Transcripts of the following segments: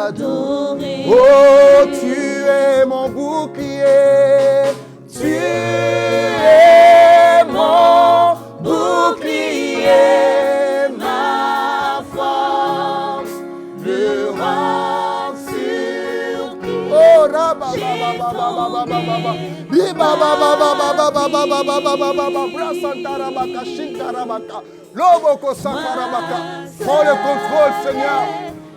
t'adorer. Oh, tu es mon bouclier. Tu es mon bouclier, ma force, le rang sur qui Prends le contrôle, Seigneur.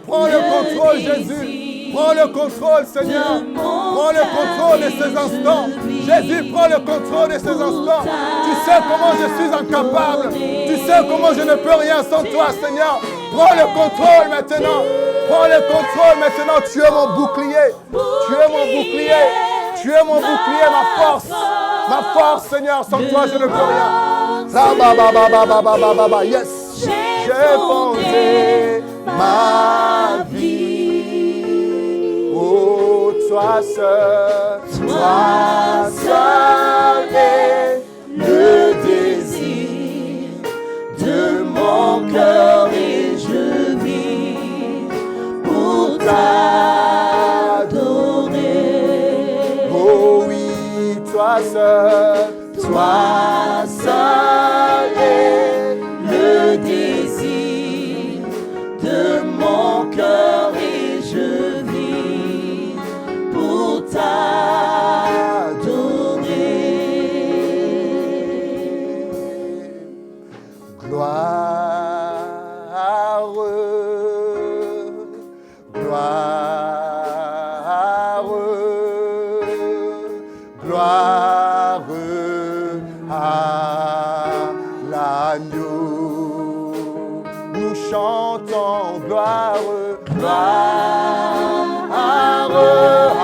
Prends le contrôle, Jésus. Prends le contrôle, Seigneur. Prends le contrôle de ces instants. Jésus, prends le contrôle de ces instants. Tu sais comment je suis incapable. Tu sais comment je ne peux rien sans toi, Seigneur. Prends le contrôle maintenant. Prends le contrôle maintenant. Tu es mon bouclier. Tu es mon bouclier. Tu es mon bouclier, ma force. Ma force, Seigneur. Sans toi, je ne peux rien. Yes. J'ai fondé ma vie. Oh, toi seul est le désir de mon cœur et je vis pour t'adorer. Oh oui, toi seul est le désir de mon cœur et je vis pour t'adorer. Gloire, gloire, gloire à l'agneau. Nous chantons gloire, gloire,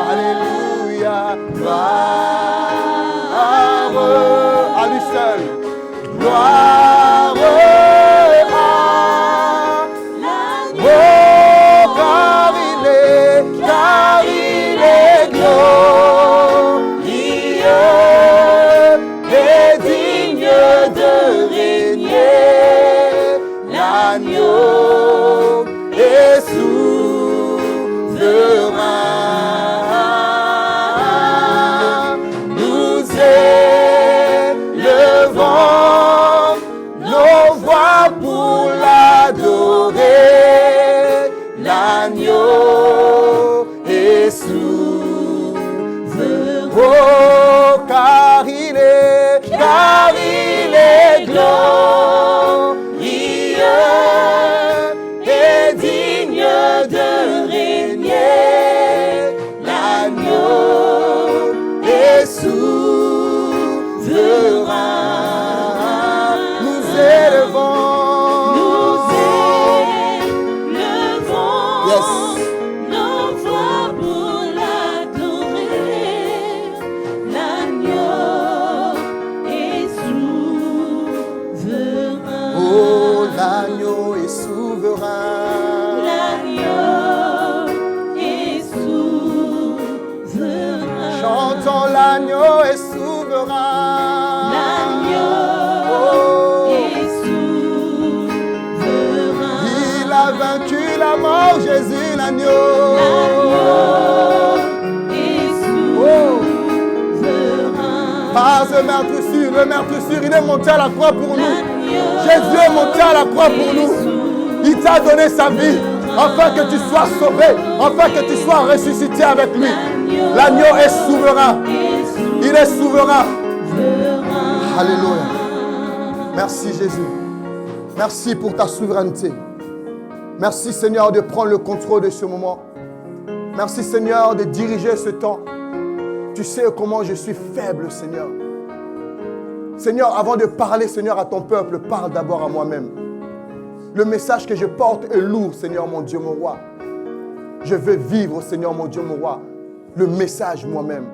alléluia, gloire à lui seul, gloire à l'agneau, car il est glorieux et digne de régner. L'agneau est souverain. Nous élevons nos voix pour l'adorer. L'agneau est souverain. Oh, car il est glorieux et digne de régner. L'agneau est souverain. Nous élevons yes. nos voix pour l'adorer. L'agneau est souverain. Oh, l'agneau est souverain. L'agneau est souverain. Chantons, l'agneau est souverain. L'agneau est souverain. Il a vaincu la mort, Jésus, l'agneau. L'agneau est souverain. Par ce meurtrissure, le meurtrissure, il est monté à la croix pour nous. Jésus est monté à la croix pour nous. Il t'a donné sa vie afin que tu sois sauvé, afin que tu sois ressuscité avec lui. L'agneau est souverain. Il est souverain. Alléluia. Merci Jésus. Merci pour ta souveraineté. Merci Seigneur de prendre le contrôle de ce moment. Merci Seigneur de diriger ce temps. Tu sais comment je suis faible, Seigneur. Seigneur, avant de parler, Seigneur, à ton peuple, parle d'abord à moi-même. Le message que je porte est lourd, Seigneur, mon Dieu, mon roi. Je veux vivre, Seigneur, mon Dieu, mon roi, le message moi-même,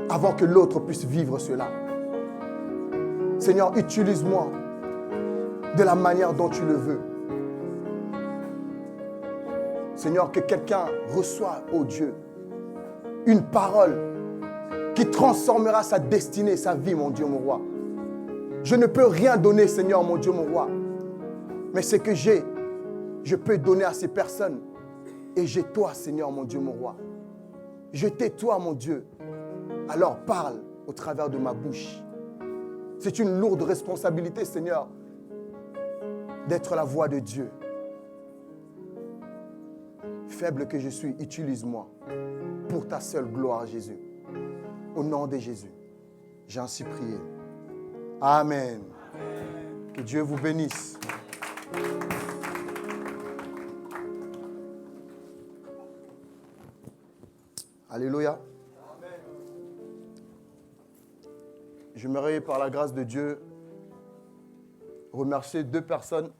avant que l'autre puisse vivre cela. Seigneur, utilise-moi de la manière dont tu le veux. Seigneur, que quelqu'un reçoive, oh Dieu, une parole qui transformera sa destinée, sa vie, mon Dieu, mon roi. Je ne peux rien donner, Seigneur, mon Dieu, mon roi. Mais ce que j'ai, je peux donner à ces personnes Et j'ai toi, Seigneur, mon Dieu, mon roi. Je t'ai toi, mon Dieu. Alors parle au travers de ma bouche. C'est une lourde responsabilité, Seigneur, d'être la voix de Dieu. Faible que je suis, utilise-moi pour ta seule gloire, Jésus. Au nom de Jésus, j'ai ainsi prié. Amen. Que Dieu vous bénisse. Alléluia. J'aimerais, par la grâce de Dieu, remercier 2 personnes.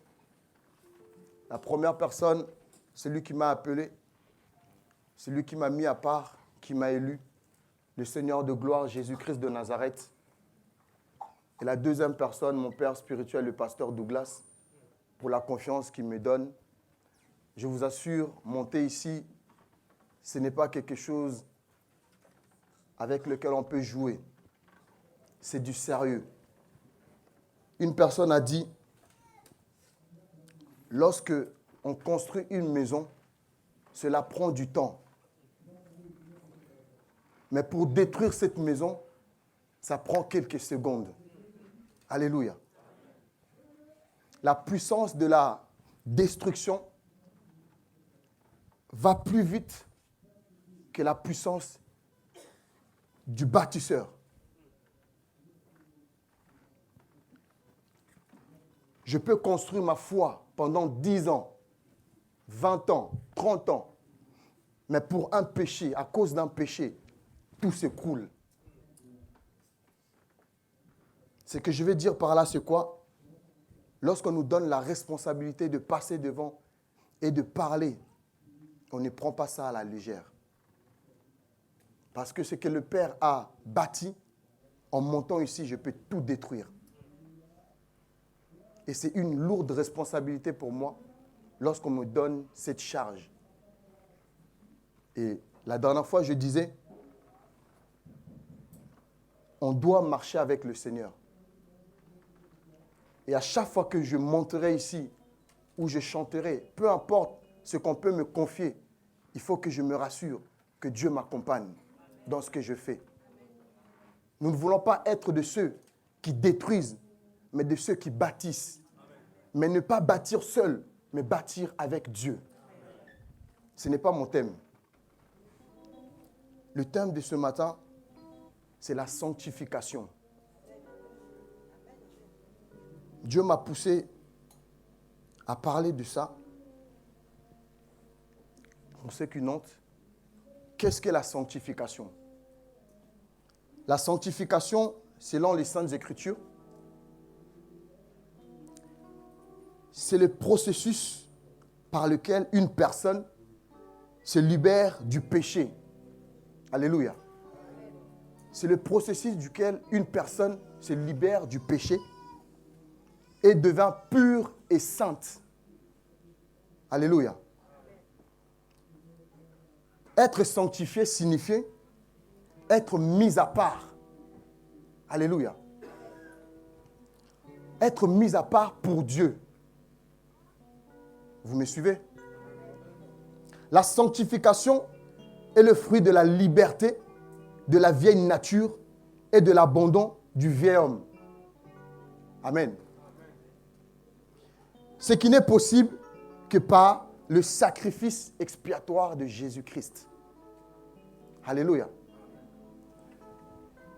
La première personne, c'est lui qui m'a appelé, c'est lui qui m'a mis à part, qui m'a élu, le Seigneur de gloire, Jésus-Christ de Nazareth. Et la deuxième personne, mon père spirituel, le pasteur Douglas, pour la confiance qu'il me donne. Je vous assure, monter ici, ce n'est pas quelque chose avec lequel on peut jouer. C'est du sérieux. Une personne a dit, lorsque on construit une maison, cela prend du temps. Mais pour détruire cette maison, ça prend quelques secondes. Alléluia. La puissance de la destruction va plus vite que la puissance du bâtisseur. Je peux construire ma foi pendant 10 ans, 20 ans, 30 ans. Mais pour un péché, à cause d'un péché, tout s'écroule. Ce que je veux dire par là, c'est quoi? Lorsqu'on nous donne la responsabilité de passer devant et de parler, on ne prend pas ça à la légère. Parce que ce que le Père a bâti, en montant ici, je peux tout détruire. Et c'est une lourde responsabilité pour moi lorsqu'on me donne cette charge. Et la dernière fois, je disais, on doit marcher avec le Seigneur. Et à chaque fois que je monterai ici, ou je chanterai, peu importe ce qu'on peut me confier, il faut que je me rassure que Dieu m'accompagne dans ce que je fais. Nous ne voulons pas être de ceux qui détruisent, mais de ceux qui bâtissent. Mais ne pas bâtir seul, mais bâtir avec Dieu. Ce n'est pas mon thème. Le thème de ce matin, c'est la sanctification. Dieu m'a poussé à parler de ça. Pour ceux qui notent, qu'est-ce que la sanctification? La sanctification, selon les Saintes Écritures, c'est le processus par lequel une personne se libère du péché. Alléluia. C'est le processus duquel une personne se libère du péché et devient pure et sainte. Alléluia. Être sanctifié signifie être mis à part. Alléluia. Être mis à part pour Dieu. Vous me suivez? La sanctification est le fruit de la liberté de la vieille nature et de l'abandon du vieil homme. Amen. Ce qui n'est possible que par le sacrifice expiatoire de Jésus-Christ. Alléluia.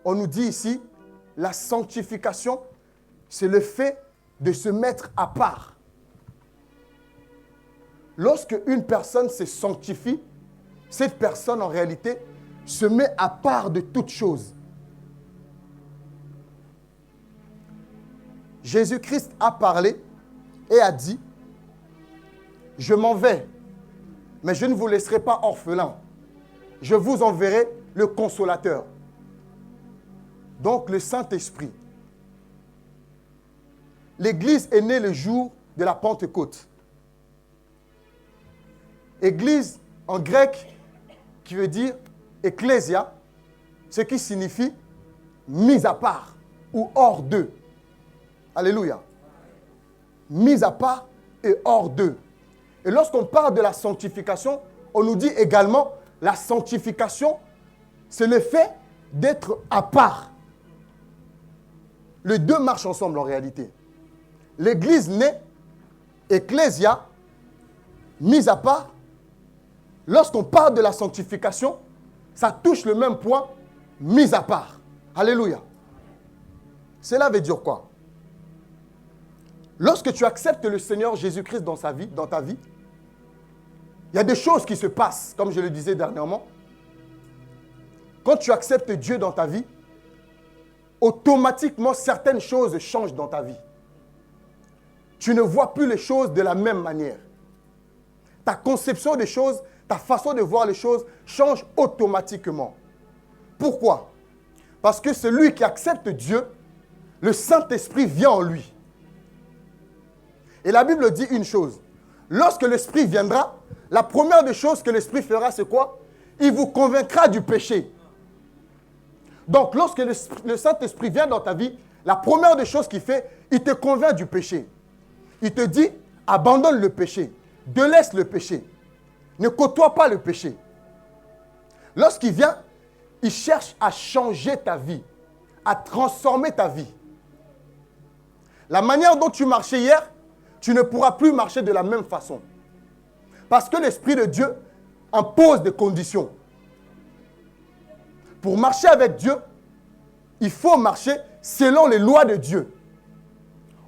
On nous dit ici, la sanctification, c'est le fait de se mettre à part. Lorsque une personne se sanctifie, cette personne en réalité se met à part de toute chose. Jésus-Christ a parlé et a dit, je m'en vais, mais je ne vous laisserai pas orphelins. Je vous enverrai le consolateur. Donc le Saint-Esprit. L'Église est née le jour de la Pentecôte. Église en grec qui veut dire ecclésia, ce qui signifie mise à part ou hors d'eux. Alléluia. Mise à part et hors d'eux. Et lorsqu'on parle de la sanctification, on nous dit également, la sanctification, c'est le fait d'être à part. Les deux marchent ensemble en réalité. L'église naît, ecclésia, mise à part. Lorsqu'on parle de la sanctification, ça touche le même point, mise à part. Alléluia. Cela veut dire quoi? Lorsque tu acceptes le Seigneur Jésus-Christ dans ta vie, il y a des choses qui se passent, comme je le disais dernièrement. Quand tu acceptes Dieu dans ta vie, automatiquement, certaines choses changent dans ta vie. Tu ne vois plus les choses de la même manière. Ta conception des choses, ta façon de voir les choses change automatiquement. Pourquoi? Parce que celui qui accepte Dieu, le Saint-Esprit vient en lui. Et la Bible dit une chose. Lorsque l'Esprit viendra, la première des choses que l'Esprit fera, c'est quoi? Il vous convaincra du péché. Donc, lorsque le Saint-Esprit vient dans ta vie, la première des choses qu'il fait, il te convainc du péché. Il te dit, abandonne le péché, délaisse le péché, ne côtoie pas le péché. Lorsqu'il vient, il cherche à changer ta vie, à transformer ta vie. La manière dont tu marchais hier, tu ne pourras plus marcher de la même façon. Parce que l'Esprit de Dieu impose des conditions. Pour marcher avec Dieu, il faut marcher selon les lois de Dieu.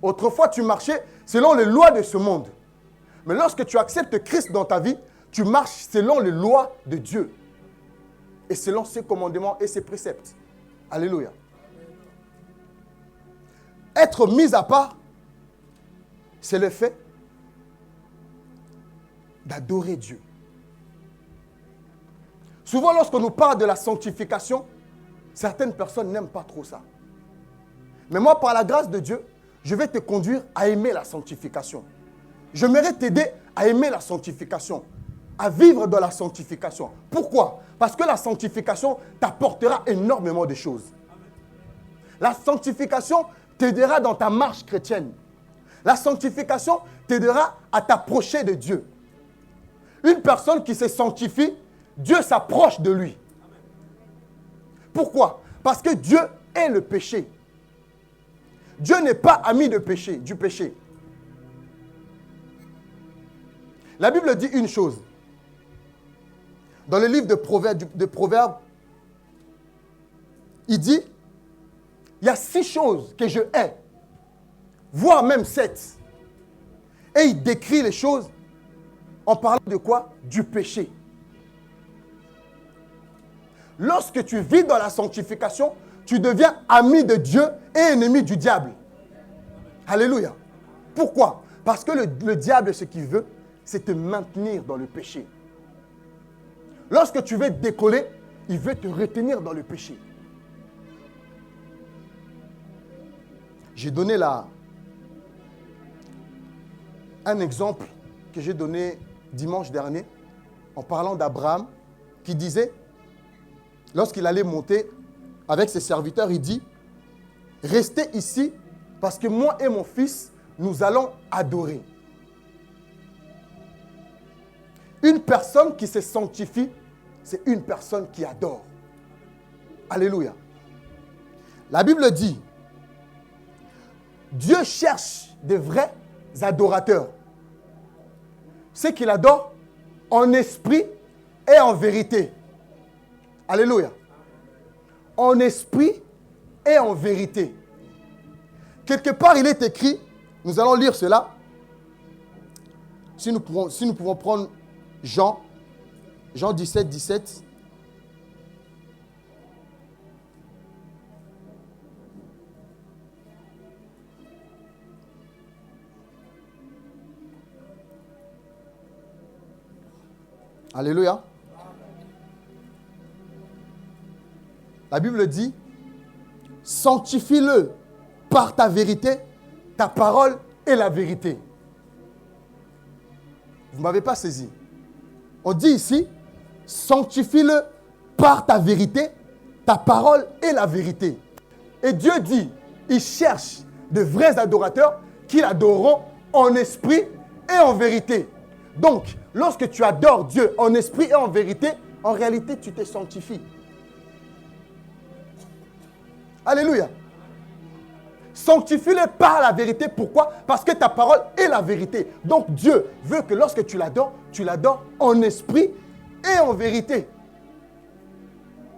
Autrefois, tu marchais selon les lois de ce monde. Mais lorsque tu acceptes Christ dans ta vie, tu marches selon les lois de Dieu. Et selon ses commandements et ses préceptes. Alléluia. Être mis à part, c'est le fait d'adorer Dieu. Souvent, lorsqu'on nous parle de la sanctification, certaines personnes n'aiment pas trop ça. Mais moi, par la grâce de Dieu, je vais te conduire à aimer la sanctification. J'aimerais t'aider à aimer la sanctification, à vivre dans la sanctification. Pourquoi? Parce que la sanctification t'apportera énormément de choses. La sanctification t'aidera dans ta marche chrétienne. La sanctification t'aidera à t'approcher de Dieu. Une personne qui se sanctifie, Dieu s'approche de lui. Pourquoi? Parce que Dieu est le péché. Dieu n'est pas ami du péché. La Bible dit une chose. Dans le livre de Proverbes, il dit, il y a 6 choses que je hais, voire même 7. Et il décrit les choses en parlant de quoi? Du péché. Lorsque tu vis dans la sanctification, tu deviens ami de Dieu et ennemi du diable. Alléluia. Pourquoi? Parce que le diable, ce qu'il veut, c'est te maintenir dans le péché. Lorsque tu veux décoller, il veut te retenir dans le péché. J'ai donné un exemple que j'ai donné dimanche dernier en parlant d'Abraham qui disait, lorsqu'il allait monter avec ses serviteurs, il dit, restez ici parce que moi et mon fils, nous allons adorer. Une personne qui se sanctifie, c'est une personne qui adore. Alléluia. La Bible dit, Dieu cherche de vrais adorateurs. Ceux qu'il adore en esprit et en vérité. Alléluia. En esprit et en vérité. Quelque part, il est écrit, nous allons lire cela. Si nous pouvons prendre Jean 17, 17. Alléluia. La Bible dit, sanctifie-le par ta vérité, ta parole est la vérité. Vous ne m'avez pas saisi. On dit ici, sanctifie-le par ta vérité, ta parole est la vérité. Et Dieu dit, il cherche de vrais adorateurs qui l'adoreront en esprit et en vérité. Donc, lorsque tu adores Dieu en esprit et en vérité, en réalité, tu te sanctifies. Alléluia. Sanctifie-le par la vérité. Pourquoi? Parce que ta parole est la vérité. Donc Dieu veut que lorsque tu l'adores en esprit et en vérité.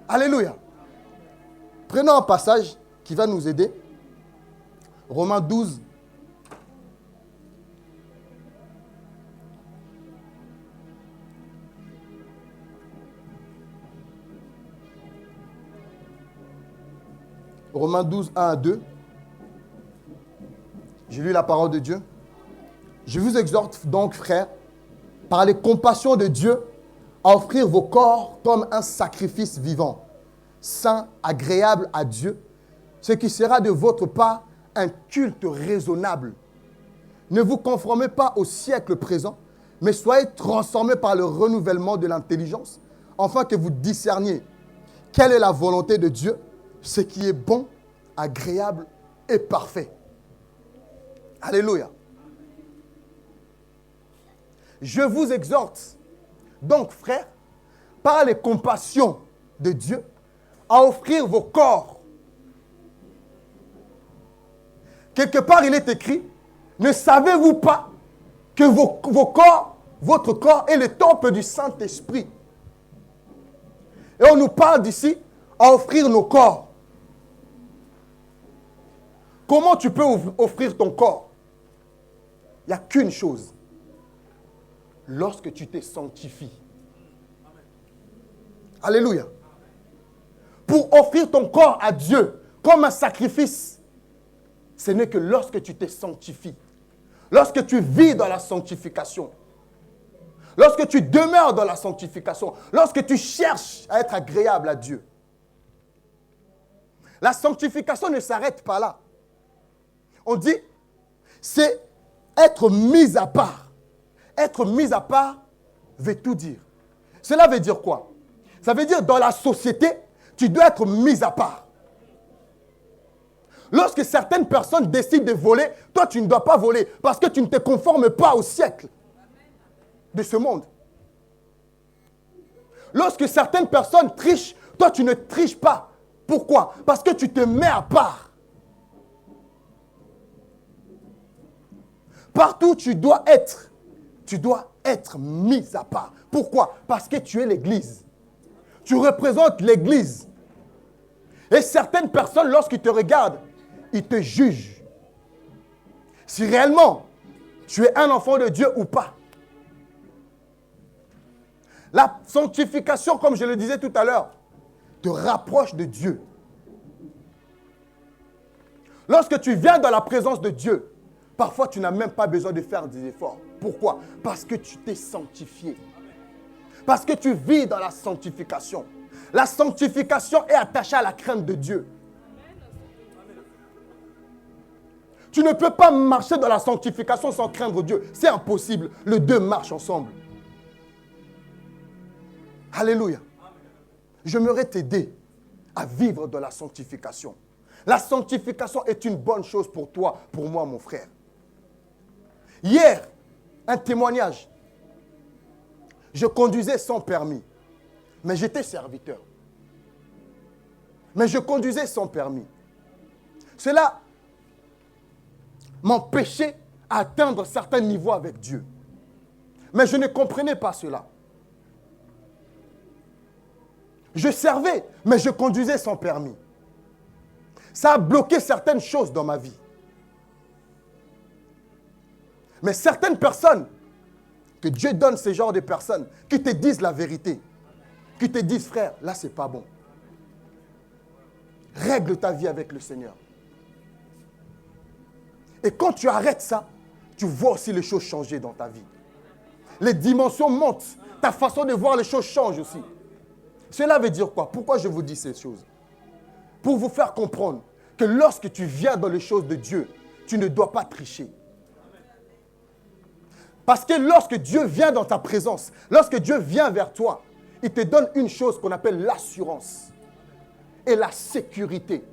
Alléluia. Prenons un passage qui va nous aider. Romains 12. Romains 12, 1 à 2. J'ai lu la parole de Dieu. Je vous exhorte donc, frères, par les compassions de Dieu, à offrir vos corps comme un sacrifice vivant, saint, agréable à Dieu, ce qui sera de votre part un culte raisonnable. Ne vous conformez pas au siècle présent, mais soyez transformés par le renouvellement de l'intelligence, afin que vous discerniez quelle est la volonté de Dieu, ce qui est bon, agréable et parfait. Alléluia. Je vous exhorte, donc frères, par les compassions de Dieu, à offrir vos corps. Quelque part, il est écrit, ne savez-vous pas que votre corps est le temple du Saint-Esprit? Et on nous parle d'ici à offrir nos corps. Comment tu peux offrir ton corps? Il n'y a qu'une chose. Lorsque tu te sanctifies. Alléluia. Pour offrir ton corps à Dieu comme un sacrifice, ce n'est que lorsque tu te sanctifies. Lorsque tu vis dans la sanctification. Lorsque tu demeures dans la sanctification. Lorsque tu cherches à être agréable à Dieu. La sanctification ne s'arrête pas là. On dit, c'est être mis à part. Être mis à part veut tout dire. Cela veut dire quoi? Ça veut dire dans la société, tu dois être mis à part. Lorsque certaines personnes décident de voler, toi tu ne dois pas voler parce que tu ne te conformes pas au siècle de ce monde. Lorsque certaines personnes trichent, toi tu ne triches pas. Pourquoi? Parce que tu te mets à part. Partout où tu dois être mis à part. Pourquoi? Parce que tu es l'Église. Tu représentes l'Église. Et certaines personnes, lorsqu'ils te regardent, ils te jugent. Si réellement tu es un enfant de Dieu ou pas. La sanctification, comme je le disais tout à l'heure, te rapproche de Dieu. Lorsque tu viens dans la présence de Dieu, parfois, tu n'as même pas besoin de faire des efforts. Pourquoi? Parce que tu t'es sanctifié. Parce que tu vis dans la sanctification. La sanctification est attachée à la crainte de Dieu. Tu ne peux pas marcher dans la sanctification sans craindre Dieu. C'est impossible. Les deux marchent ensemble. Alléluia. J'aimerais t'aider à vivre dans la sanctification. La sanctification est une bonne chose pour toi, pour moi, mon frère. Hier, un témoignage. Je conduisais sans permis, mais j'étais serviteur. Mais je conduisais sans permis. Cela m'empêchait à atteindre certains niveaux avec Dieu. Mais je ne comprenais pas cela. Je servais, mais je conduisais sans permis. Ça a bloqué certaines choses dans ma vie. Mais certaines personnes, que Dieu donne ce genre de personnes, qui te disent la vérité, qui te disent, frère, là c'est pas bon. Règle ta vie avec le Seigneur. Et quand tu arrêtes ça, tu vois aussi les choses changer dans ta vie. Les dimensions montent, ta façon de voir les choses change aussi. Cela veut dire quoi? Pourquoi je vous dis ces choses? Pour vous faire comprendre que lorsque tu viens dans les choses de Dieu, tu ne dois pas tricher. Parce que lorsque Dieu vient dans ta présence, lorsque Dieu vient vers toi, il te donne une chose qu'on appelle l'assurance et la sécurité.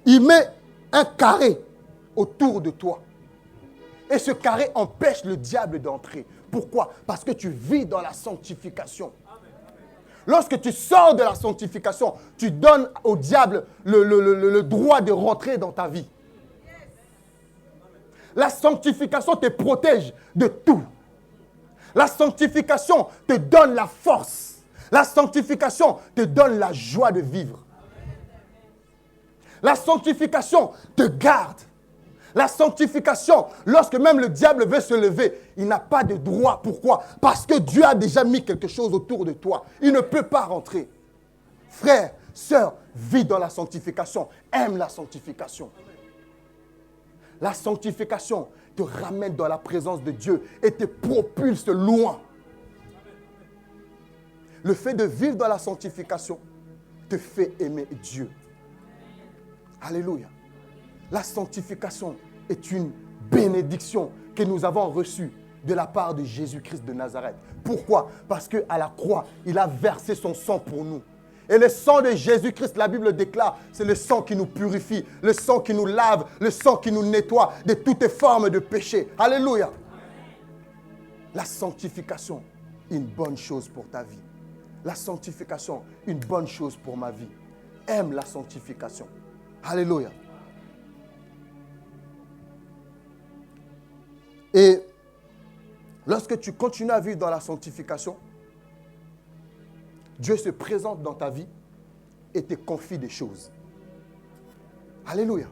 Il met un carré autour de toi. Et ce carré empêche le diable d'entrer. Pourquoi? Parce que tu vis dans la sanctification. Lorsque tu sors de la sanctification, tu donnes au diable le droit de rentrer dans ta vie. La sanctification te protège de tout. La sanctification te donne la force. La sanctification te donne la joie de vivre. La sanctification te garde. La sanctification, lorsque même le diable veut se lever, il n'a pas de droit. Pourquoi? Parce que Dieu a déjà mis quelque chose autour de toi. Il ne peut pas rentrer. Frère, sœur, vis dans la sanctification. Aime la sanctification. La sanctification te ramène dans la présence de Dieu et te propulse loin. Le fait de vivre dans la sanctification te fait aimer Dieu. Alléluia. La sanctification est une bénédiction que nous avons reçue de la part de Jésus-Christ de Nazareth. Pourquoi? Parce qu'à la croix, il a versé son sang pour nous. Et le sang de Jésus-Christ, la Bible déclare, c'est le sang qui nous purifie, le sang qui nous lave, le sang qui nous nettoie de toutes formes de péché. Alléluia. La sanctification, une bonne chose pour ta vie. La sanctification, une bonne chose pour ma vie. Aime la sanctification. Alléluia. Et lorsque tu continues à vivre dans la sanctification, Dieu se présente dans ta vie et te confie des choses. Alléluia.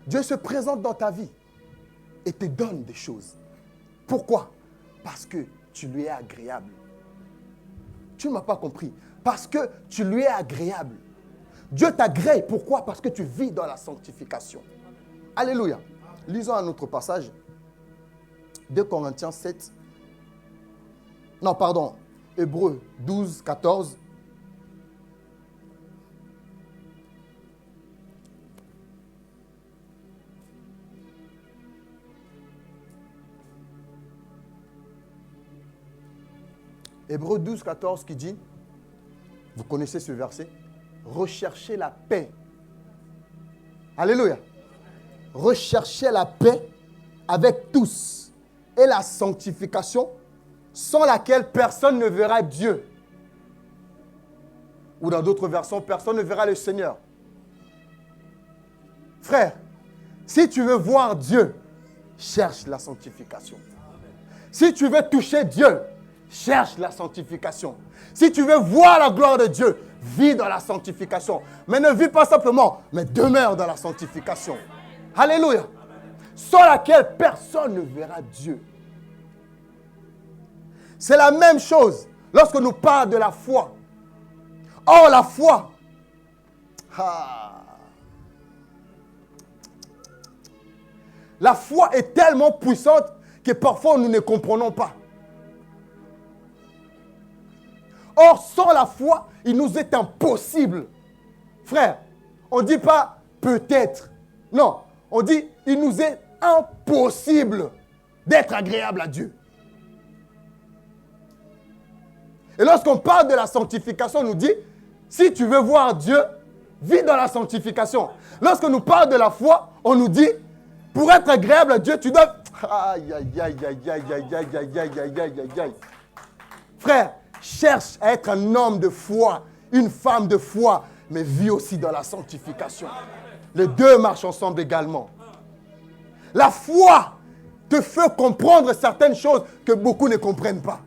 Dieu se présente dans ta vie et te donne des choses. Pourquoi? Parce que tu lui es agréable. Tu ne m'as pas compris. Parce que tu lui es agréable. Dieu t'agrée. Pourquoi? Parce que tu vis dans la sanctification. Alléluia. Lisons un autre passage. 2 Corinthiens 7. Non, pardon. Hébreux 12, 14. Hébreux 12, 14 qui dit, vous connaissez ce verset, recherchez la paix. Alléluia. Recherchez la paix avec tous et la sanctification sans laquelle personne ne verra Dieu. Ou dans d'autres versions, personne ne verra le Seigneur. Frère, si tu veux voir Dieu, cherche la sanctification. Si tu veux toucher Dieu, cherche la sanctification. Si tu veux voir la gloire de Dieu, vis dans la sanctification. Mais ne vis pas simplement, mais demeure dans la sanctification. Alléluia. Sans laquelle personne ne verra Dieu. C'est la même chose lorsque nous parlons de la foi. Or, la foi, la foi est tellement puissante que parfois nous ne comprenons pas. Or, sans la foi, il nous est impossible. Frère, on ne dit pas peut-être. Non, on dit il nous est impossible d'être agréable à Dieu. Et lorsqu'on parle de la sanctification, on nous dit, si tu veux voir Dieu, vis dans la sanctification. Lorsque nous parlons de la foi, on nous dit, pour être agréable à Dieu, tu dois... Aïe, aïe, aïe, aïe, aïe, aïe, aïe, aïe, aïe, aïe, aïe, aïe, aïe. Frère, cherche à être un homme de foi, une femme de foi, mais vis aussi dans la sanctification. Les deux marchent ensemble également. La foi te fait comprendre certaines choses que beaucoup ne comprennent pas.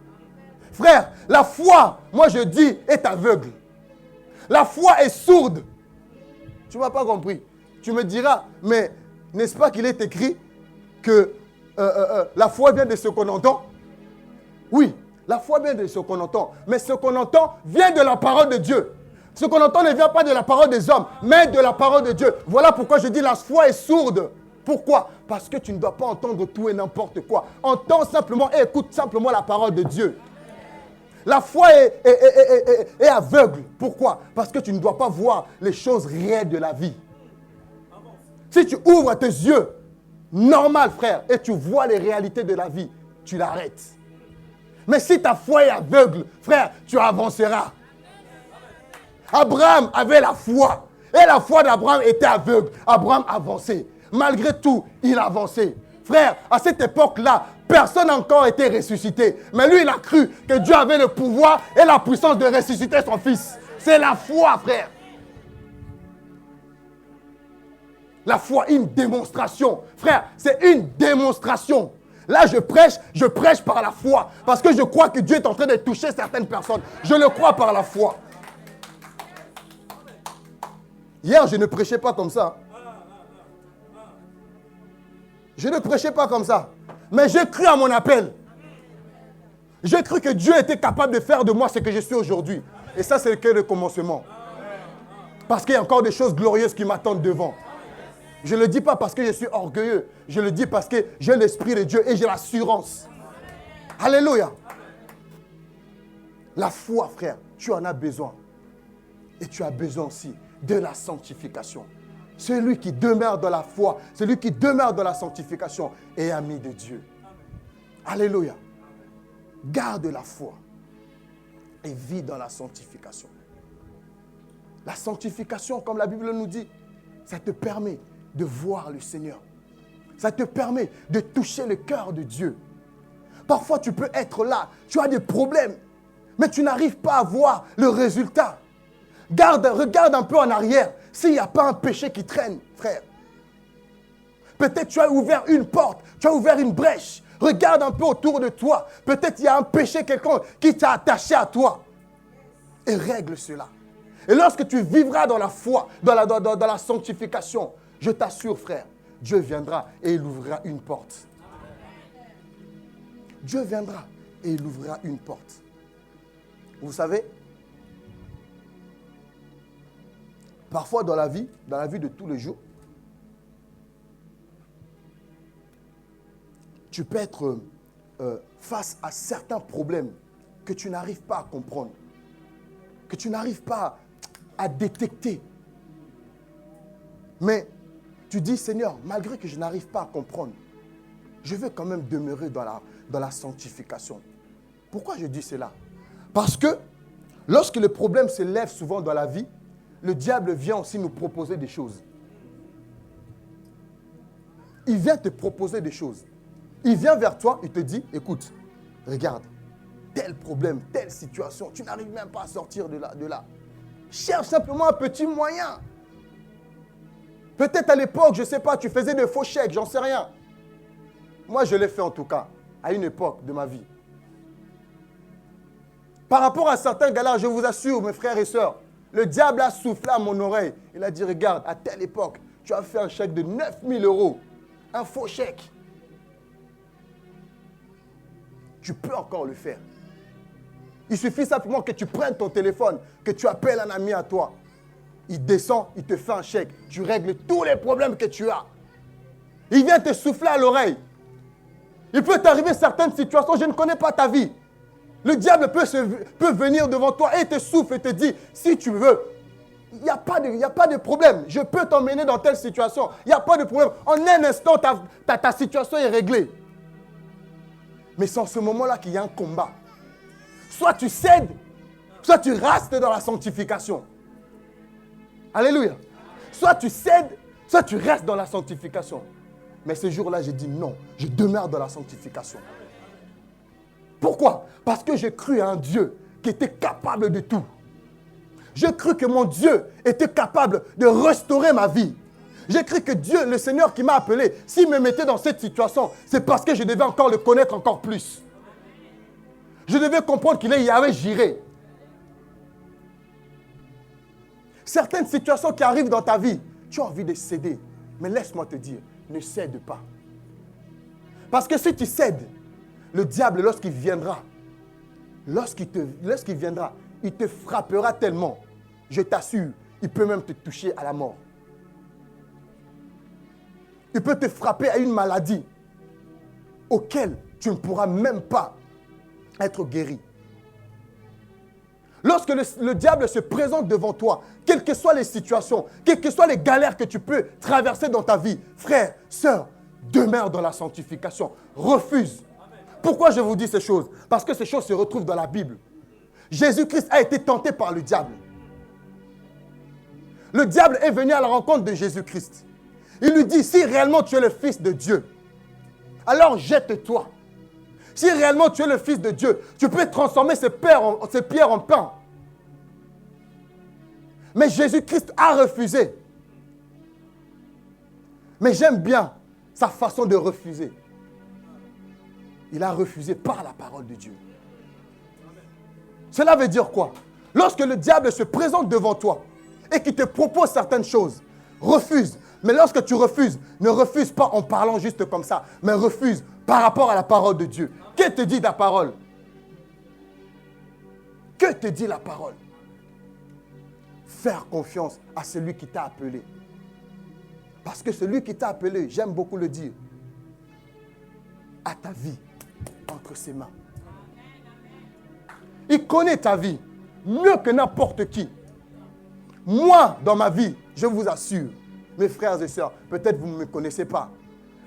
Frère, la foi, moi je dis, est aveugle. La foi est sourde. Tu ne m'as pas compris. Tu me diras, mais n'est-ce pas qu'il est écrit que la foi vient de ce qu'on entend? Oui, la foi vient de ce qu'on entend. Mais ce qu'on entend vient de la parole de Dieu. Ce qu'on entend ne vient pas de la parole des hommes, mais de la parole de Dieu. Voilà pourquoi je dis la foi est sourde. Pourquoi? Parce que tu ne dois pas entendre tout et n'importe quoi. Entends simplement et écoute simplement la parole de Dieu. La foi est aveugle. Pourquoi? Parce que tu ne dois pas voir les choses réelles de la vie. Si tu ouvres tes yeux, normal frère, et tu vois les réalités de la vie, tu l'arrêtes. Mais si ta foi est aveugle, frère, tu avanceras. Abraham avait la foi. Et la foi d'Abraham était aveugle. Abraham avançait. Malgré tout, il avançait. Frère, à cette époque-là, personne n'a encore été ressuscité. Mais lui, il a cru que Dieu avait le pouvoir et la puissance de ressusciter son fils. C'est la foi, frère. La foi, une démonstration. Frère, c'est une démonstration. Là, je prêche par la foi. Parce que je crois que Dieu est en train de toucher certaines personnes. Je le crois par la foi. Hier, je ne prêchais pas comme ça. Je ne prêchais pas comme ça. Mais j'ai cru à mon appel. J'ai cru que Dieu était capable de faire de moi ce que je suis aujourd'hui. Et ça, c'est que le commencement. Parce qu'il y a encore des choses glorieuses qui m'attendent devant. Je ne le dis pas parce que je suis orgueilleux. Je le dis parce que j'ai l'Esprit de Dieu et j'ai l'assurance. Alléluia. La foi, frère, tu en as besoin. Et tu as besoin aussi de la sanctification. Celui qui demeure dans la foi, celui qui demeure dans la sanctification est ami de Dieu. Alléluia. Garde la foi et vis dans la sanctification. La sanctification, comme la Bible nous dit, ça te permet de voir le Seigneur. Ça te permet de toucher le cœur de Dieu. Parfois, tu peux être là, tu as des problèmes, mais tu n'arrives pas à voir le résultat. Regarde un peu en arrière, s'il n'y a pas un péché qui traîne, frère. Peut-être tu as ouvert une porte, tu as ouvert une brèche. Regarde un peu autour de toi. Peut-être il y a un péché quelqu'un qui t'a attaché à toi. Et règle cela. Et lorsque tu vivras dans la foi, dans la sanctification, je t'assure, frère, Dieu viendra et il ouvrira une porte. Dieu viendra et il ouvrira une porte. Vous savez, parfois dans la vie de tous les jours, tu peux être face à certains problèmes que tu n'arrives pas à comprendre, que tu n'arrives pas à détecter. Mais tu dis, Seigneur, malgré que je n'arrive pas à comprendre, je veux quand même demeurer dans la sanctification. Pourquoi je dis cela? Parce que lorsque le problème se lève souvent dans la vie, le diable vient aussi nous proposer des choses. Il vient te proposer des choses. Il vient vers toi, il te dit, écoute, regarde, tel problème, telle situation, tu n'arrives même pas à sortir de là. Cherche simplement un petit moyen. Peut-être à l'époque, je ne sais pas, tu faisais de faux chèques, j'en sais rien. Moi, je l'ai fait en tout cas, à une époque de ma vie. Par rapport à certains gars-là, je vous assure, mes frères et sœurs, le diable a soufflé à mon oreille. Il a dit, regarde, à telle époque, tu as fait un chèque de 9 000 €. Un faux chèque. Tu peux encore le faire. Il suffit simplement que tu prennes ton téléphone, que tu appelles un ami à toi. Il descend, il te fait un chèque. Tu règles tous les problèmes que tu as. Il vient te souffler à l'oreille. Il peut t'arriver certaines situations, je ne connais pas ta vie. Le diable peut venir devant toi et te souffle et te dit, si tu veux, il n'y a pas de problème. Je peux t'emmener dans telle situation. Il n'y a pas de problème. En un instant, ta situation est réglée. Mais c'est en ce moment-là qu'il y a un combat. Soit tu cèdes, soit tu restes dans la sanctification. Alléluia. Soit tu cèdes, soit tu restes dans la sanctification. Mais ce jour-là, j'ai dit non, je demeure dans la sanctification. Pourquoi? Parce que j'ai cru à un Dieu qui était capable de tout. J'ai cru que mon Dieu était capable de restaurer ma vie. J'ai cru que Dieu, le Seigneur qui m'a appelé, s'il me mettait dans cette situation, c'est parce que je devais encore le connaître encore plus. Je devais comprendre qu'il est Yahweh Jireh. Certaines situations qui arrivent dans ta vie, tu as envie de céder. Mais laisse-moi te dire, ne cède pas. Parce que si tu cèdes, le diable, lorsqu'il viendra, il te frappera tellement. Je t'assure, il peut même te toucher à la mort. Il peut te frapper à une maladie auquel tu ne pourras même pas être guéri. Lorsque le diable se présente devant toi, quelles que soient les situations, quelles que soient les galères que tu peux traverser dans ta vie, frère, sœur, demeure dans la sanctification. Refuse. Pourquoi je vous dis ces choses? Parce que ces choses se retrouvent dans la Bible. Jésus-Christ a été tenté par le diable. Le diable est venu à la rencontre de Jésus-Christ. Il lui dit, si réellement tu es le Fils de Dieu, alors jette-toi. Si réellement tu es le Fils de Dieu, tu peux transformer ces pierres en pain. Mais Jésus-Christ a refusé. Mais j'aime bien sa façon de refuser. Il a refusé par la parole de Dieu. Cela veut dire quoi? Lorsque le diable se présente devant toi et qu'il te propose certaines choses, refuse. Mais lorsque tu refuses, ne refuse pas en parlant juste comme ça, mais refuse par rapport à la parole de Dieu. Que te dit la parole? Que te dit la parole? Faire confiance à celui qui t'a appelé. Parce que celui qui t'a appelé, j'aime beaucoup le dire, a ta vie entre ses mains. Il connaît ta vie mieux que n'importe qui. Moi, dans ma vie, je vous assure, mes frères et sœurs, peut-être vous ne me connaissez pas,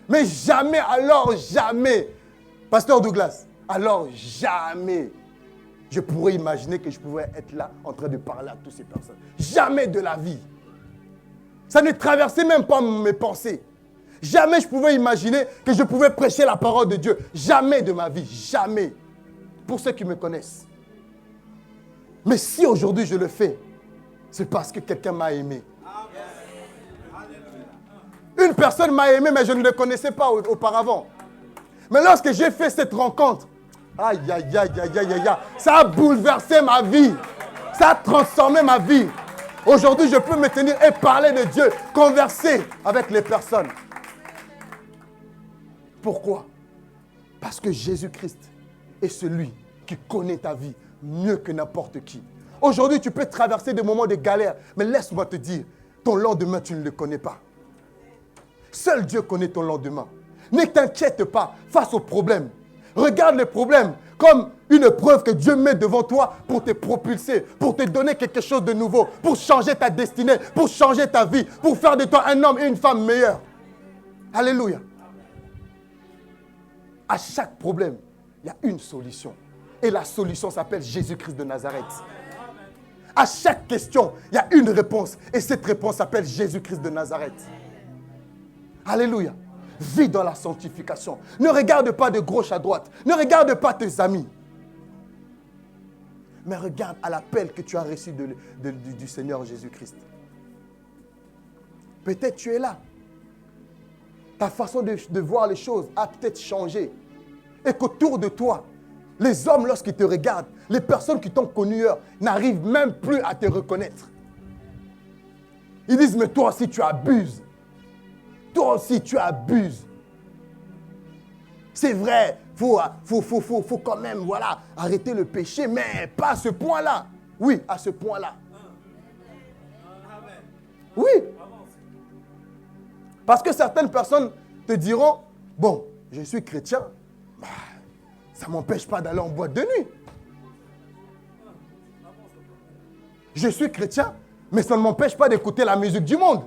mais jamais, alors jamais, Pasteur Douglas, alors jamais, je pourrais imaginer que je pourrais être là en train de parler à toutes ces personnes. Jamais de la vie. Ça ne traversait même pas mes pensées. Jamais je pouvais imaginer que je pouvais prêcher la parole de Dieu. Jamais de ma vie. Jamais. Pour ceux qui me connaissent. Mais si aujourd'hui je le fais, c'est parce que quelqu'un m'a aimé. Une personne m'a aimé, mais je ne le connaissais pas auparavant. Mais lorsque j'ai fait cette rencontre, aïe, aïe, aïe, aïe, aïe, aïe, ça a bouleversé ma vie. Ça a transformé ma vie. Aujourd'hui, je peux me tenir et parler de Dieu, converser avec les personnes. Pourquoi? Parce que Jésus-Christ est celui qui connaît ta vie mieux que n'importe qui. Aujourd'hui, tu peux traverser des moments de galère, mais laisse-moi te dire, ton lendemain, tu ne le connais pas. Seul Dieu connaît ton lendemain. Ne t'inquiète pas face aux problèmes. Regarde les problèmes comme une preuve que Dieu met devant toi pour te propulser, pour te donner quelque chose de nouveau, pour changer ta destinée, pour changer ta vie, pour faire de toi un homme et une femme meilleurs. Alléluia. À chaque problème, il y a une solution. Et la solution s'appelle Jésus-Christ de Nazareth. À chaque question, il y a une réponse. Et cette réponse s'appelle Jésus-Christ de Nazareth. Alléluia. Vis dans la sanctification. Ne regarde pas de gauche à droite. Ne regarde pas tes amis. Mais regarde à l'appel que tu as reçu du Seigneur Jésus-Christ. Peut-être tu es là. Ta façon de voir les choses a peut-être changé. Et qu'autour de toi, les hommes, lorsqu'ils te regardent, les personnes qui t'ont connu hier, n'arrivent même plus à te reconnaître. Ils disent, mais toi aussi tu abuses. Toi aussi tu abuses. C'est vrai, faut quand même, voilà, arrêter le péché, mais pas à ce point-là. Oui, à ce point-là. Oui. Parce que certaines personnes te diront, bon, je suis chrétien, bah, ça ne m'empêche pas d'aller en boîte de nuit. Je suis chrétien, mais ça ne m'empêche pas d'écouter la musique du monde.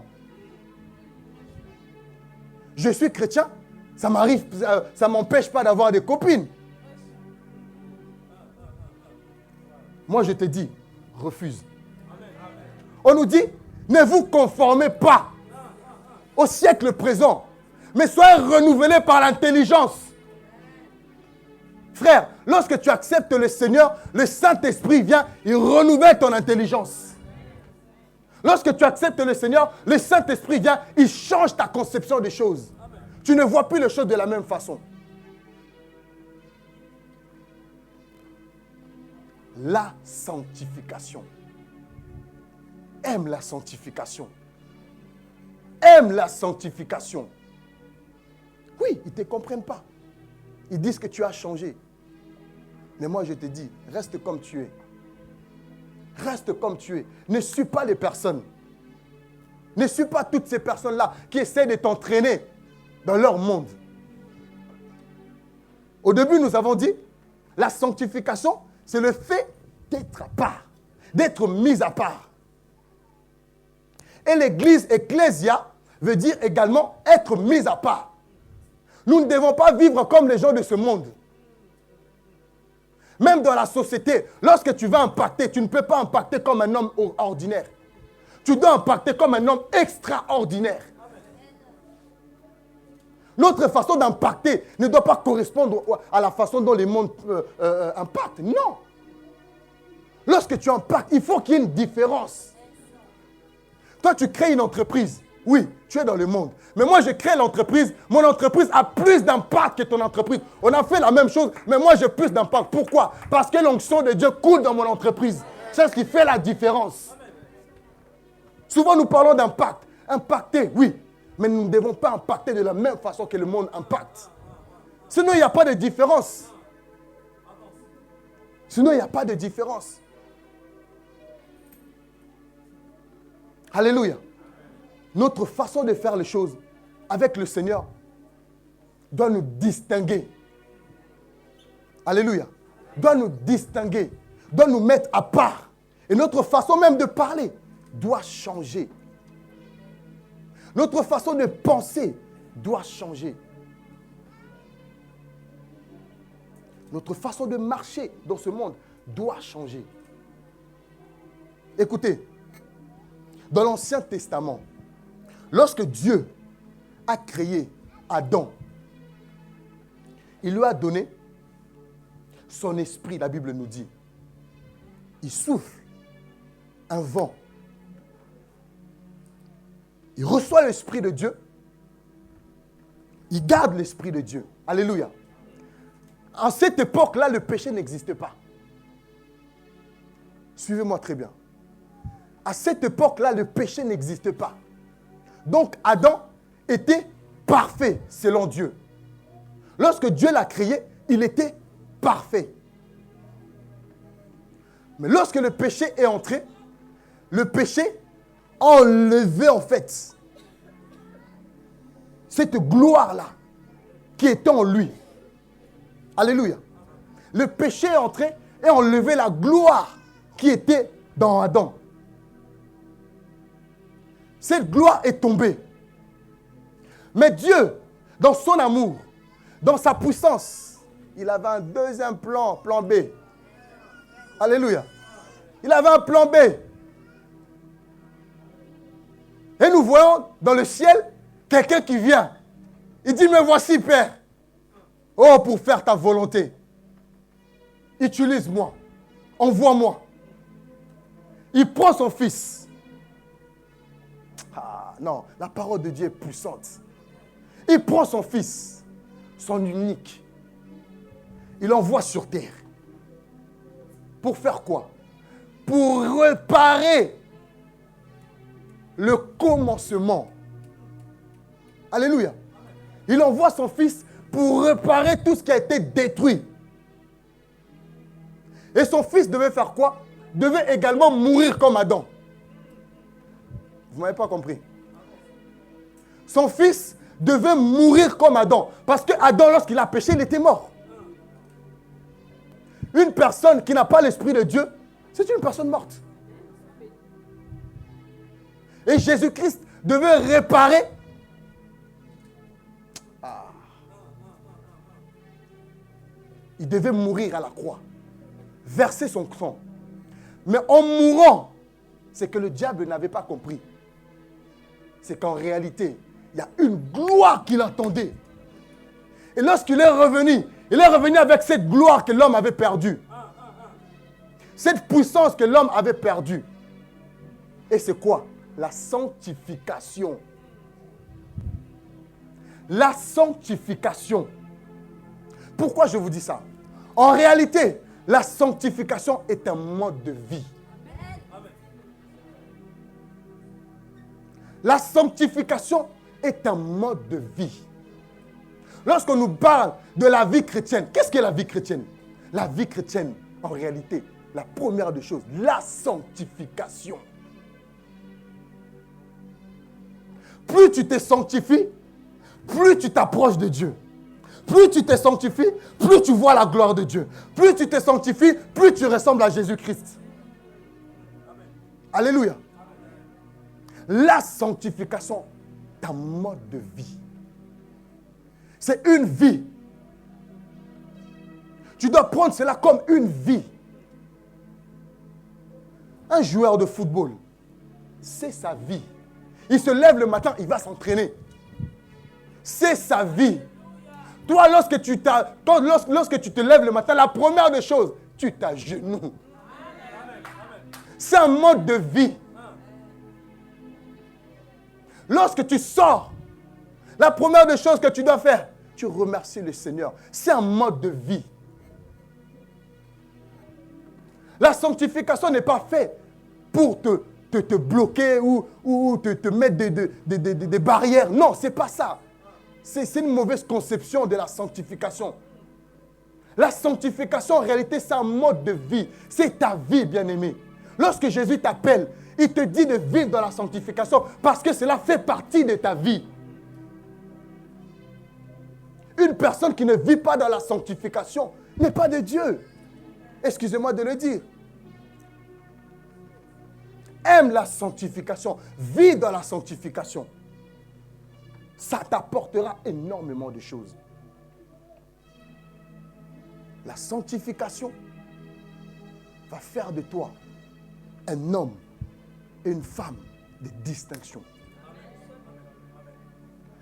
Je suis chrétien, ça ne m'empêche pas d'avoir des copines. Moi, je te dis, refuse. On nous dit, ne vous conformez pas au siècle présent, mais soyez renouvelés par l'intelligence. Frère, lorsque tu acceptes le Seigneur, le Saint-Esprit vient, il renouvelle ton intelligence. Lorsque tu acceptes le Seigneur, le Saint-Esprit vient, il change ta conception des choses. Tu ne vois plus les choses de la même façon. La sanctification. Aime la sanctification. Aime la sanctification. Oui, ils ne te comprennent pas. Ils disent que tu as changé. Mais moi, je te dis, reste comme tu es. Reste comme tu es. Ne suis pas les personnes. Ne suis pas toutes ces personnes-là qui essaient de t'entraîner dans leur monde. Au début, nous avons dit, la sanctification, c'est le fait d'être à part, d'être mis à part. Et l'église, ecclésia, veut dire également être mis à part. Nous ne devons pas vivre comme les gens de ce monde. Même dans la société, lorsque tu vas impacter, tu ne peux pas impacter comme un homme ordinaire. Tu dois impacter comme un homme extraordinaire. Notre façon d'impacter ne doit pas correspondre à la façon dont les mondes impactent. Non. Lorsque tu impactes, il faut qu'il y ait une différence. Toi, tu crées une entreprise. Oui, tu es dans le monde. Mais moi, je crée l'entreprise. Mon entreprise a plus d'impact que ton entreprise. On a fait la même chose, mais moi, j'ai plus d'impact. Pourquoi? Parce que l'onction de Dieu coule dans mon entreprise. C'est ce qui fait la différence. Souvent, nous parlons d'impact. Impacter, oui. Mais nous ne devons pas impacter de la même façon que le monde impacte. Sinon, il n'y a pas de différence. Sinon, il n'y a pas de différence. Alléluia. Notre façon de faire les choses avec le Seigneur doit nous distinguer. Alléluia. Doit nous distinguer. Doit nous mettre à part. Et notre façon même de parler doit changer. Notre façon de penser doit changer. Notre façon de marcher dans ce monde doit changer. Écoutez, dans l'Ancien Testament, lorsque Dieu a créé Adam, il lui a donné son esprit, la Bible nous dit. Il souffle un vent. Il reçoit l'Esprit de Dieu. Il garde l'Esprit de Dieu. Alléluia. En cette époque-là, le péché n'existait pas. Suivez-moi très bien. À cette époque-là, le péché n'existait pas. Donc, Adam était parfait selon Dieu. Lorsque Dieu l'a créé, il était parfait. Mais lorsque le péché est entré, le péché a enlevé en fait cette gloire-là qui était en lui. Alléluia. Le péché est entré et a enlevé la gloire qui était dans Adam. Cette gloire est tombée. Mais Dieu, dans son amour, dans sa puissance, il avait un deuxième plan, plan B. Alléluia. Il avait un plan B. Et nous voyons dans le ciel quelqu'un qui vient. Il dit, me voici, Père. Oh, pour faire ta volonté. Utilise-moi. Envoie-moi. Il prend son fils. Ah non, la parole de Dieu est puissante. Il prend son fils, son unique. Il l'envoie sur terre. Pour faire quoi? Pour réparer le commencement. Alléluia. Il envoie son fils pour réparer tout ce qui a été détruit. Et son fils devait faire quoi? Devait également mourir comme Adam. Vous ne m'avez pas compris. Son fils devait mourir comme Adam. Parce que Adam, lorsqu'il a péché, il était mort. Une personne qui n'a pas l'Esprit de Dieu, c'est une personne morte. Et Jésus-Christ devait réparer. Il devait mourir à la croix. Verser son sang. Mais en mourant, c'est que le diable n'avait pas compris. C'est qu'en réalité, il y a une gloire qui l'attendait. Et lorsqu'il est revenu, il est revenu avec cette gloire que l'homme avait perdue. Cette puissance que l'homme avait perdue. Et c'est quoi? La sanctification. La sanctification. Pourquoi je vous dis ça? En réalité, la sanctification est un mode de vie. La sanctification est un mode de vie. Lorsqu'on nous parle de la vie chrétienne, qu'est-ce qu'est la vie chrétienne? La vie chrétienne, en réalité, la première des choses, la sanctification. Plus tu te sanctifies, plus tu t'approches de Dieu. Plus tu te sanctifies, plus tu vois la gloire de Dieu. Plus tu te sanctifies, plus tu ressembles à Jésus-Christ. Alléluia. La sanctification est un mode de vie. C'est une vie. Tu dois prendre cela comme une vie. Un joueur de football, c'est sa vie. Il se lève le matin, il va s'entraîner. c'est sa vie. Toi, lorsque tu te lèves le matin, la première des choses, tu t'agenouilles. C'est un mode de vie. Lorsque tu sors, la première des choses que tu dois faire, tu remercies le Seigneur. C'est un mode de vie. La sanctification n'est pas faite pour te bloquer ou te mettre des barrières. Non, ce n'est pas ça. C'est une mauvaise conception de la sanctification. La sanctification, en réalité, c'est un mode de vie. C'est ta vie, bien-aimé. Lorsque Jésus t'appelle, il te dit de vivre dans la sanctification parce que cela fait partie de ta vie. Une personne qui ne vit pas dans la sanctification n'est pas de Dieu. Excusez-moi de le dire. Aime la sanctification. Vis dans la sanctification. Ça t'apportera énormément de choses. La sanctification va faire de toi un homme et une femme de distinction.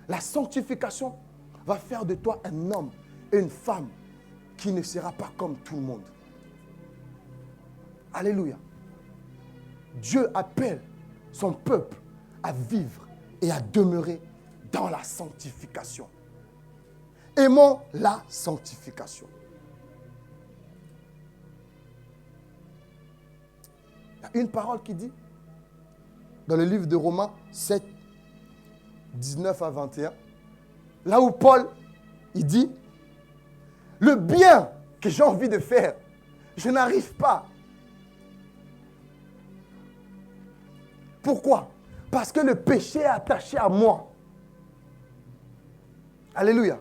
La sanctification va faire de toi un homme et une femme qui ne sera pas comme tout le monde. Alléluia. Dieu appelle son peuple à vivre et à demeurer dans la sanctification. Aimons la sanctification. Il y a une parole qui dit, dans le livre de Romains 7, 19 à 21, là où Paul, il dit, le bien que j'ai envie de faire, je n'arrive pas. Pourquoi? Parce que le péché est attaché à moi. Alléluia.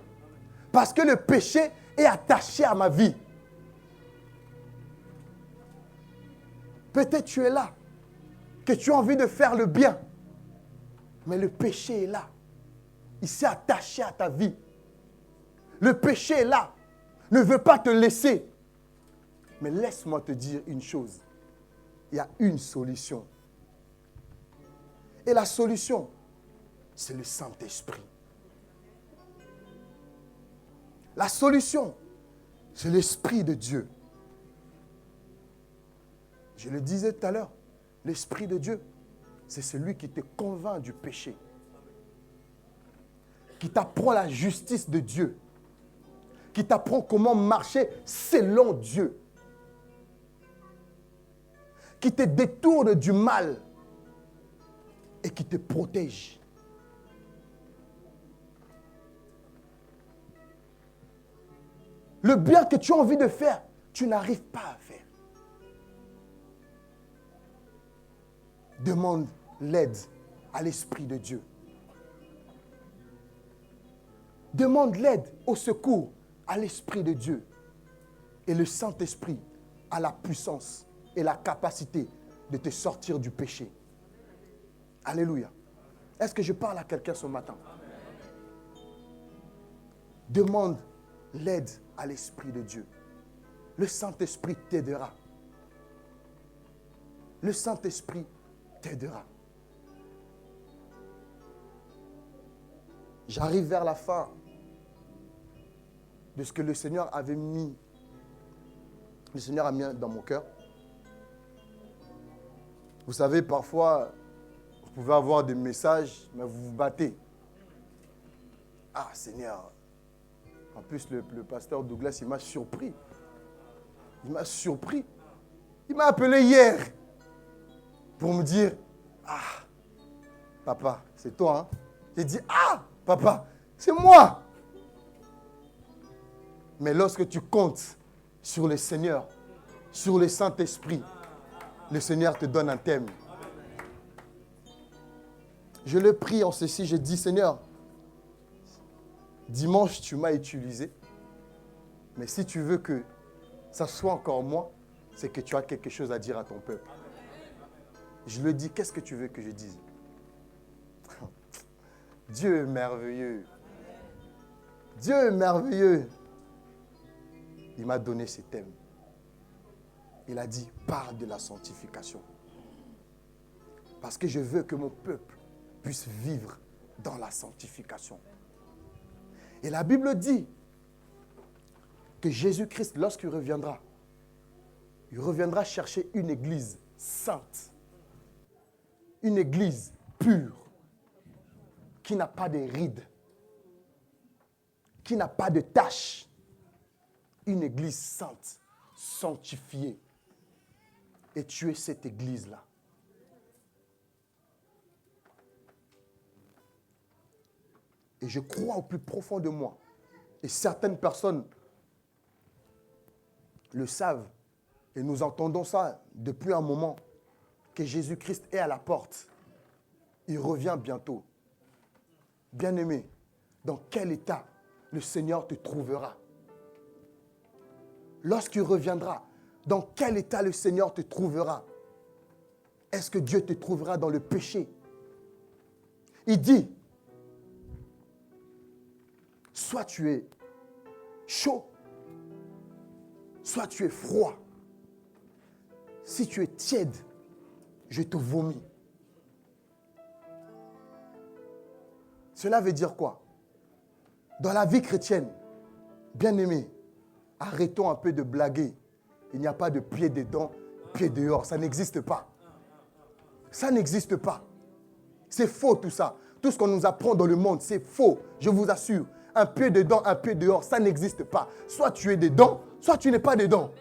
Parce que le péché est attaché à ma vie. Peut-être tu es là, que tu as envie de faire le bien, mais le péché est là. Il s'est attaché à ta vie. Le péché est là, ne veut pas te laisser. Mais laisse-moi te dire une chose. Il y a une solution. Et la solution, c'est le Saint-Esprit. La solution, c'est l'Esprit de Dieu. Je le disais tout à l'heure, l'Esprit de Dieu, c'est celui qui te convainc du péché, qui t'apprend la justice de Dieu, qui t'apprend comment marcher selon Dieu, qui te détourne du mal et qui te protège. Le bien que tu as envie de faire, tu n'arrives pas à faire. Demande l'aide à l'Esprit de Dieu. Demande l'aide au secours à l'Esprit de Dieu. Et le Saint-Esprit a la puissance et la capacité de te sortir du péché. Alléluia. Est-ce que je parle à quelqu'un ce matin? Demande l'aide à l'Esprit de Dieu. Le Saint-Esprit t'aidera. Le Saint-Esprit t'aidera. J'arrive vers la fin de ce que le Seigneur avait mis. Le Seigneur a mis dans mon cœur. Vous savez, parfois, vous pouvez avoir des messages, mais vous vous battez. Ah, Seigneur. En plus, le pasteur Douglas, il m'a surpris. Il m'a surpris. Il m'a appelé hier pour me dire, ah, papa, c'est toi, hein? J'ai dit, ah, papa, c'est moi. Mais lorsque tu comptes sur le Seigneur, sur le Saint-Esprit, le Seigneur te donne un thème. Je le prie en ceci, je dis, Seigneur, dimanche, tu m'as utilisé, mais si tu veux que ça soit encore moi, c'est que tu as quelque chose à dire à ton peuple. Je le dis, qu'est-ce que tu veux que je dise? Dieu est merveilleux. Dieu est merveilleux. Il m'a donné ces thèmes. Il a dit, parle de la sanctification. Parce que je veux que mon peuple puisse vivre dans la sanctification. Et la Bible dit que Jésus-Christ, lorsqu'il reviendra, il reviendra chercher une église sainte, une église pure, qui n'a pas de rides, qui n'a pas de taches, une église sainte, sanctifiée. Et tu es cette église-là. Et je crois au plus profond de moi, et certaines personnes le savent, et nous entendons ça depuis un moment, que Jésus-Christ est à la porte. Il revient bientôt. Bien-aimé, dans quel état le Seigneur te trouvera? Lorsqu'il reviendra, dans quel état le Seigneur te trouvera? Est-ce que Dieu te trouvera dans le péché? Il dit, soit tu es chaud, soit tu es froid. Si tu es tiède, je te vomis. Cela veut dire quoi? Dans la vie chrétienne, bien-aimé, arrêtons un peu de blaguer. Il n'y a pas de pied dedans, pied dehors. Ça n'existe pas. Ça n'existe pas. C'est faux tout ça. Tout ce qu'on nous apprend dans le monde, c'est faux. Je vous assure. Un pied dedans, un pied dehors, ça n'existe pas. Soit tu es dedans, soit tu n'es pas dedans.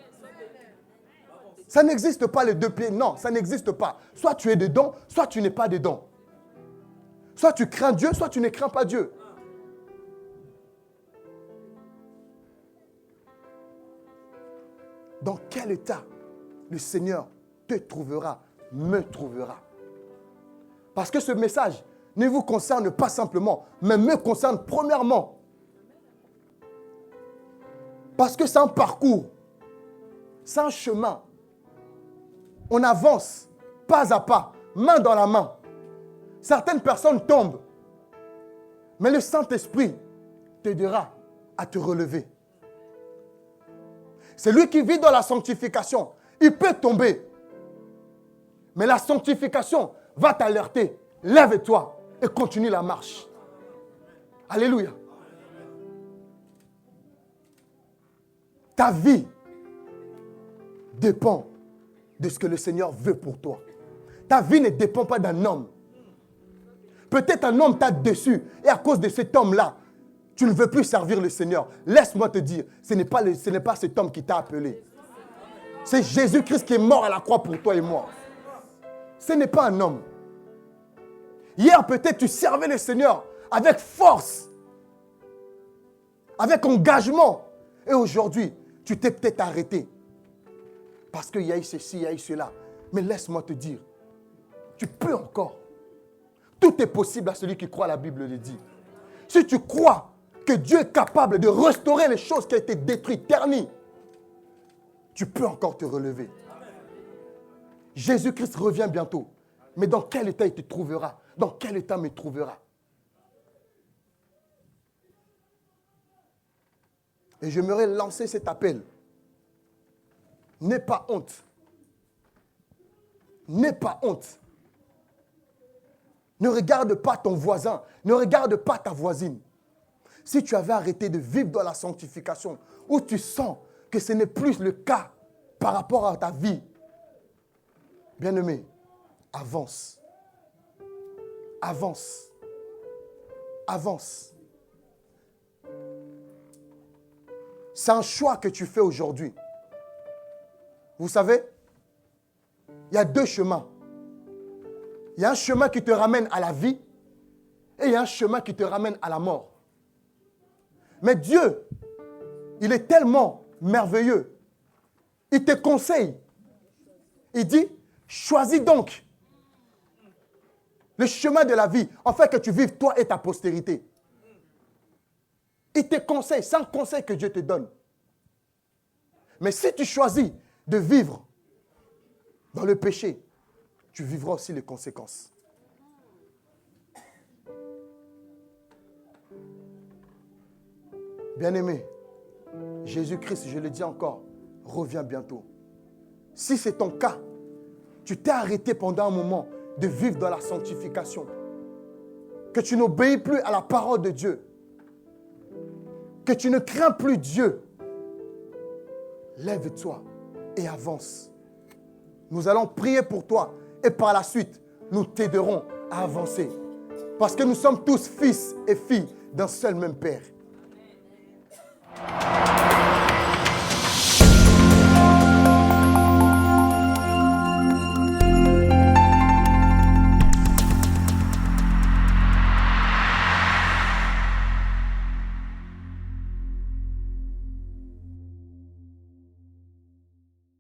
Ça n'existe pas les deux pieds. Non, ça n'existe pas. Soit tu es dedans, soit tu n'es pas dedans. Soit tu crains Dieu, soit tu ne crains pas Dieu. Dans quel état le Seigneur te trouvera, me trouvera? Parce que ce message ne vous concerne pas simplement, mais me concerne premièrement. Parce que c'est un parcours, c'est un chemin. On avance pas à pas, main dans la main. Certaines personnes tombent, mais le Saint-Esprit t'aidera à te relever. Celui qui vit dans la sanctification, il peut tomber. Mais la sanctification va t'alerter. Lève-toi et continue la marche. Alléluia. Ta vie dépend de ce que le Seigneur veut pour toi. Ta vie ne dépend pas d'un homme. Peut-être un homme t'a déçu et à cause de cet homme-là, tu ne veux plus servir le Seigneur. Laisse-moi te dire, ce n'est pas cet homme qui t'a appelé. C'est Jésus-Christ qui est mort à la croix pour toi et moi. Ce n'est pas un homme. Hier, peut-être tu servais le Seigneur avec force, avec engagement. Et aujourd'hui, tu t'es peut-être arrêté. Parce qu'il y a eu ceci, il y a eu cela. Mais laisse-moi te dire, tu peux encore. Tout est possible à celui qui croit, la Bible le dit. Si tu crois que Dieu est capable de restaurer les choses qui ont été détruites, ternies, tu peux encore te relever. Jésus-Christ revient bientôt. Mais dans quel état il te trouvera? Dans quel état me trouvera? Et j'aimerais lancer cet appel. N'aie pas honte. N'aie pas honte. Ne regarde pas ton voisin. Ne regarde pas ta voisine. Si tu avais arrêté de vivre dans la sanctification, où tu sens que ce n'est plus le cas par rapport à ta vie, bien-aimé, avance. Avance. Avance. C'est un choix que tu fais aujourd'hui. Vous savez, il y a deux chemins. Il y a un chemin qui te ramène à la vie et il y a un chemin qui te ramène à la mort. Mais Dieu, il est tellement merveilleux. Il te conseille. Il dit, choisis donc le chemin de la vie, afin que tu vives toi et ta postérité. Il te conseille, c'est un conseil que Dieu te donne. Mais si tu choisis de vivre dans le péché, tu vivras aussi les conséquences. Bien-aimé, Jésus-Christ, je le dis encore, revient bientôt. Si c'est ton cas, tu t'es arrêté pendant un moment de vivre dans la sanctification, que tu n'obéis plus à la parole de Dieu, que tu ne crains plus Dieu, lève-toi et avance. Nous allons prier pour toi et par la suite, nous t'aiderons à avancer. Parce que nous sommes tous fils et filles d'un seul même Père.